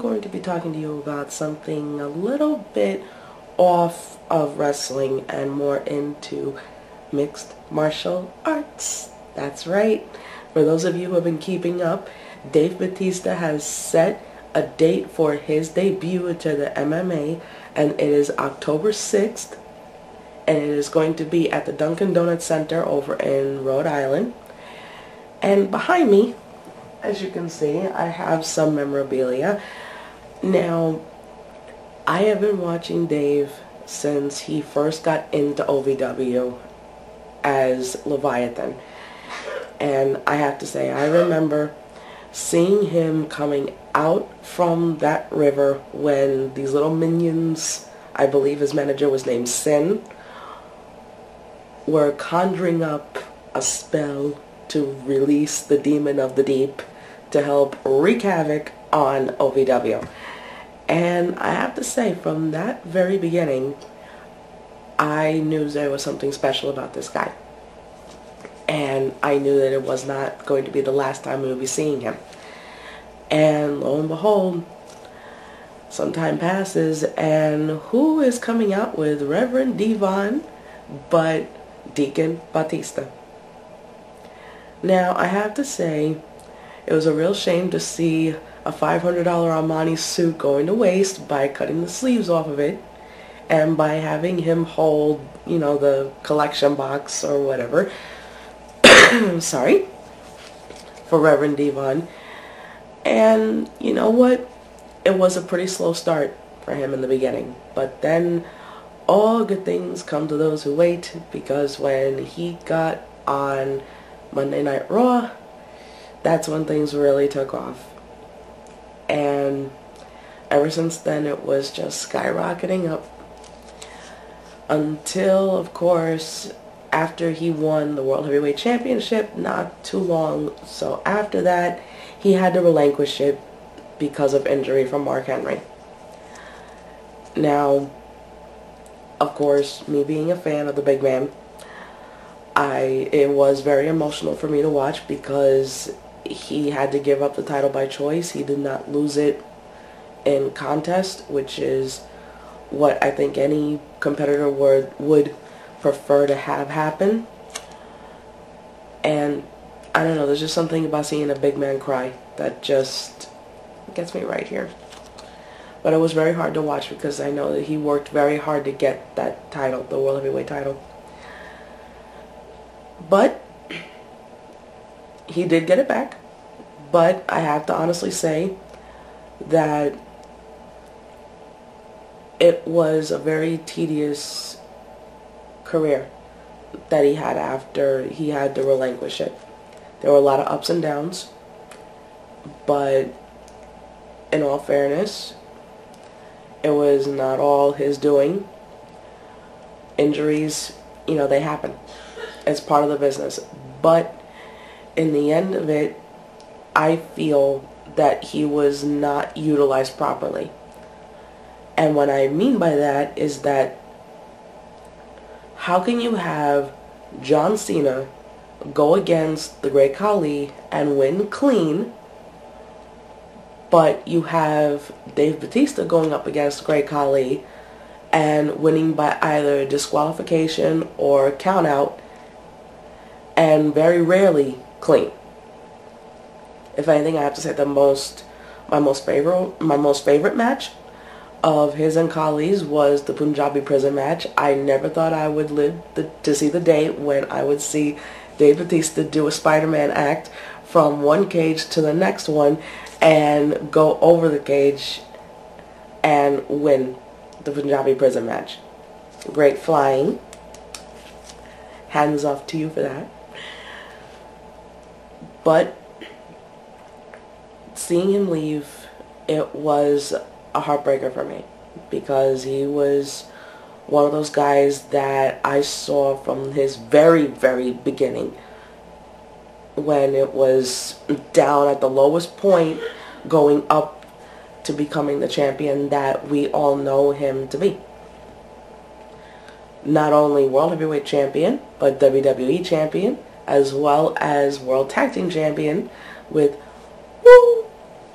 going to be talking to you about something a little bit off of wrestling and more into mixed martial arts. That's right. For those of you who have been keeping up, Dave Batista has set a date for his debut into the MMA, and it is October 6th, and it is going to be at the Dunkin' Donuts Center over in Rhode Island. And behind me, as you can see, I have some memorabilia. Now, I have been watching Dave since he first got into OVW as Leviathan. And I have to say, I remember seeing him coming out from that river when these little minions, I believe his manager was named Sin, were conjuring up a spell to release the demon of the deep to help wreak havoc on OVW. And I have to say, from that very beginning, I knew there was something special about this guy. And I knew that it was not going to be the last time we would be seeing him. And lo and behold, some time passes, and who is coming out with Reverend Devon but Deacon Bautista? Now, I have to say, it was a real shame to see a $500 Armani suit going to waste by cutting the sleeves off of it and by having him hold, you know, the collection box or whatever. Sorry. For Reverend Devon. And you know what? It was a pretty slow start for him in the beginning. But then all good things come to those who wait, because when he got on Monday Night Raw, that's when things really took off. And ever since then, it was just skyrocketing up. Until, of course, after he won the World Heavyweight Championship, not too long. So after that, he had to relinquish it because of injury from Mark Henry. Now, of course, me being a fan of the big man, it was very emotional for me to watch, because he had to give up the title by choice. He did not lose it in contest, which is what I think any competitor would prefer to have happen. And I don't know, there's just something about seeing a big man cry that just gets me right here. But it was very hard to watch, because I know that he worked very hard to get that title, the World Heavyweight title. But he did get it back. But I have to honestly say that it was a very tedious career that he had after he had to relinquish it. There were a lot of ups and downs, but in all fairness, it was not all his doing. Injuries, you know, they happen. It's part of the business. But in the end of it, I feel that he was not utilized properly. And what I mean by that is that, how can you have John Cena go against the Great Khali and win clean, but you have Dave Batista going up against the Great Khali and winning by either disqualification or count out, and very rarely clean? If anything, I have to say my most favorite match of his and Khali's was the Punjabi prison match. I never thought I would live to see the day when I would see Dave Batista do a Spider-Man act from one cage to the next one and go over the cage and win the Punjabi prison match. Great flying. Hands off to you for that. But seeing him leave, it was a heartbreaker for me, because he was one of those guys that I saw from his very, very beginning, when it was down at the lowest point, going up to becoming the champion that we all know him to be. Not only World Heavyweight Champion, but WWE Champion, as well as World Tag Team Champion with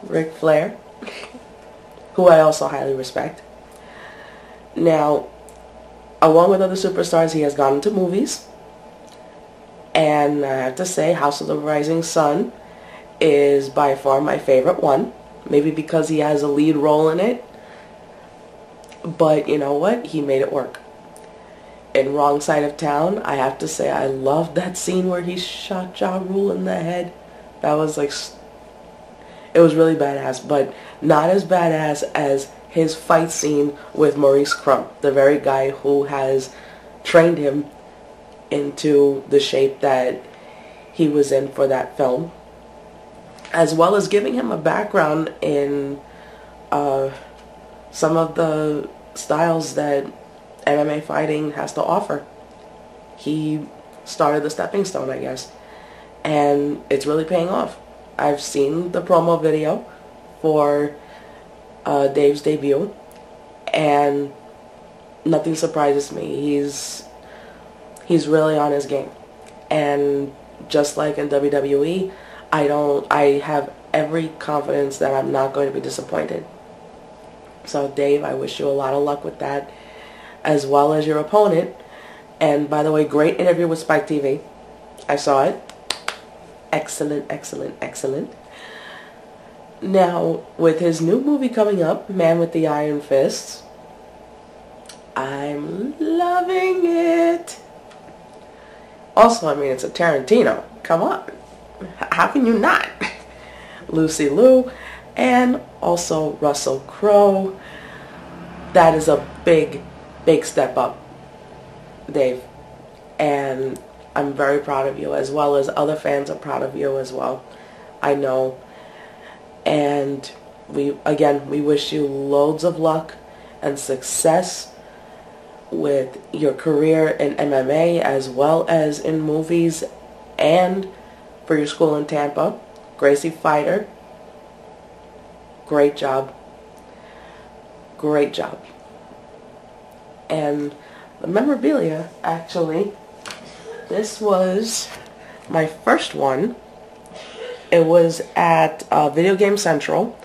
Ric Flair. who I also highly respect. Now, along with other superstars, he has gone into movies. And I have to say, House of the Rising Sun is by far my favorite one. Maybe because he has a lead role in it. But you know what? He made it work. In Wrong Side of Town, I have to say I loved that scene where he shot Ja Rule in the head. That was like, it was really badass, but not as badass as his fight scene with Maurice Crump, the very guy who has trained him into the shape that he was in for that film, as well as giving him a background in some of the styles that MMA fighting has to offer. He started the stepping stone, I guess, and it's really paying off. I've seen the promo video for Dave's debut, and nothing surprises me. He's really on his game, and just like in WWE, I have every confidence that I'm not going to be disappointed. So Dave, I wish you a lot of luck with that, as well as your opponent. And by the way, great interview with Spike TV. I saw it. Excellent, excellent, excellent. Now, with his new movie coming up, Man with the Iron Fists, I'm loving it. Also, I mean, it's a Tarantino. Come on. How can you not? Lucy Liu, and also Russell Crowe. That is a big, big step up, Dave. And I'm very proud of you, as well as other fans are proud of you as well. I know. And we wish you loads of luck and success with your career in MMA, as well as in movies, and for your school in Tampa. Gracie Fighter, great job. Great job. And the memorabilia, actually, this was my first one. It was at Video Game Central,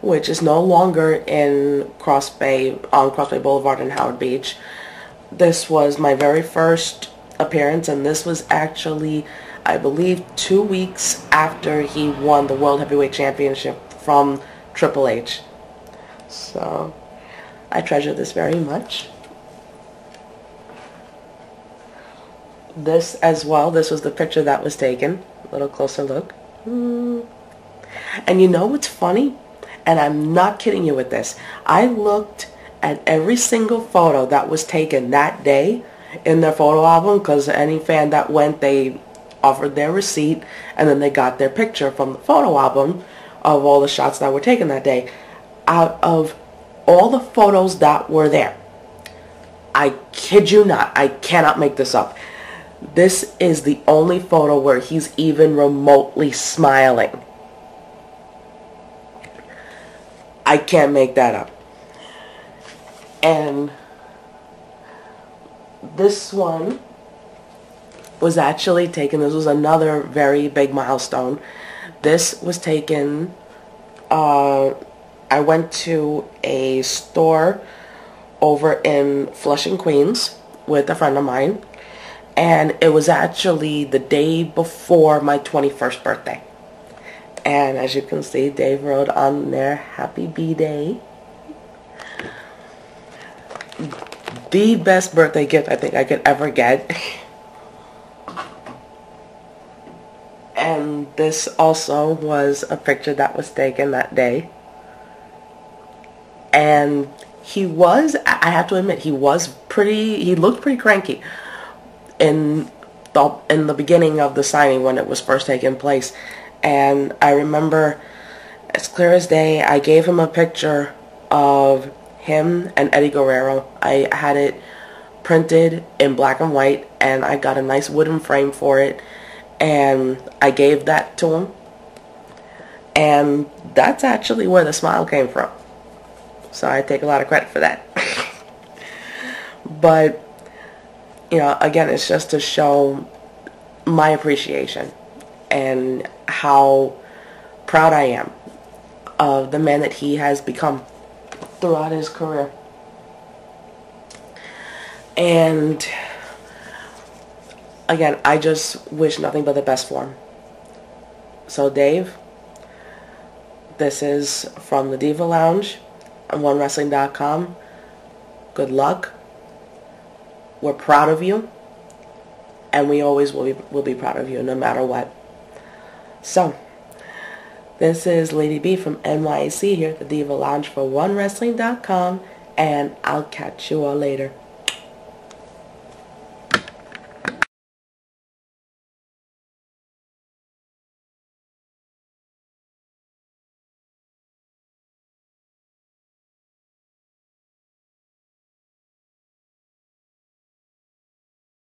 which is no longer in Cross Bay, on Cross Bay Boulevard in Howard Beach. This was my very first appearance, and this was actually, I believe, 2 weeks after he won the World Heavyweight Championship from Triple H. So, I treasure this very much. This as well, this was the picture that was taken. A little closer look. And you know what's funny? And I'm not kidding you with this. I looked at every single photo that was taken that day in their photo album, because any fan that went, they offered their receipt, and then they got their picture from the photo album of all the shots that were taken that day. Out of all the photos that were there, I kid you not, I cannot make this up, this is the only photo where he's even remotely smiling. I can't make that up. And this one was actually taken, this was another very big milestone. This was taken, I went to a store over in Flushing, Queens with a friend of mine, and it was actually the day before my 21st birthday. And as you can see, Dave wrote on there, Happy B-Day. The best birthday gift I think I could ever get. And this also was a picture that was taken that day. And he was, I have to admit, he looked pretty cranky in the beginning of the signing when it was first taking place. And I remember, as clear as day, I gave him a picture of him and Eddie Guerrero. I had it printed in black and white, and I got a nice wooden frame for it, and I gave that to him. And that's actually where the smile came from. So I take a lot of credit for that. But, you know, again, it's just to show my appreciation and how proud I am of the man that he has become. throughout his career. And again, I just wish nothing but the best for him. So Dave, this is from the Diva Lounge on OneWrestling.com. Good luck. We're proud of you. And we always will be proud of you, no matter what. So, this is Lady B from NYC here at the Diva Lounge for OneWrestling.com. And I'll catch you all later.